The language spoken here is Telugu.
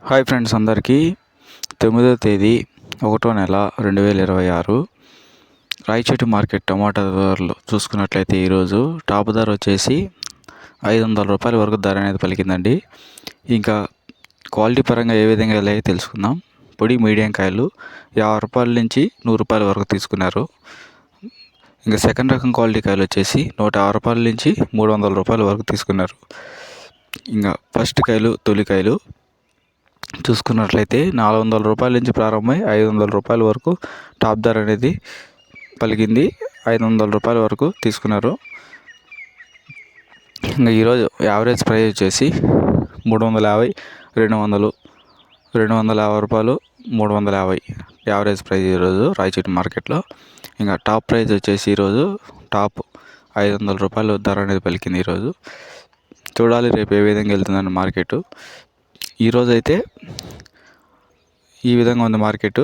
హాయ్ ఫ్రెండ్స్, అందరికీ 9వ తేదీ 1వ నెల 2026 రాయచోటి మార్కెట్ టమాటా ధరలు చూసుకున్నట్లయితే ఈరోజు టాప్ ధర వచ్చేసి 500 రూపాయల వరకు ధర అనేది పలికిందండి. ఇంకా క్వాలిటీ పరంగా ఏ విధంగా వెళ్ళాయో తెలుసుకుందాం. పొడి మీడియం కాయలు 50 రూపాయల నుంచి 100 రూపాయల వరకు తీసుకున్నారు. ఇంకా సెకండ్ రకం క్వాలిటీ కాయలు వచ్చేసి 150 రూపాయల నుంచి 300 రూపాయల వరకు తీసుకున్నారు. ఇంకా ఫస్ట్ కాయలు తొలికాయలు చూసుకున్నట్లయితే 400 రూపాయల నుంచి ప్రారంభమై 500 రూపాయల వరకు టాప్ ధర అనేది పలికింది. 500 రూపాయల వరకు తీసుకున్నారు. ఇంకా ఈరోజు యావరేజ్ ప్రైస్ వచ్చేసి 350, 200, 250 రూపాయలు, 350 యావరేజ్ ప్రైస్ ఈరోజు రాయచోటి మార్కెట్లో. ఇంకా టాప్ ప్రైస్ వచ్చేసి ఈరోజు టాప్ 500 రూపాయలు ధర అనేది పలికింది. ఈరోజు చూడాలి రేపు ఏ విధంగా వెళ్తుందని మార్కెట్. ఈరోజు అయితే ఈ విధంగా ఉంది మార్కెట్.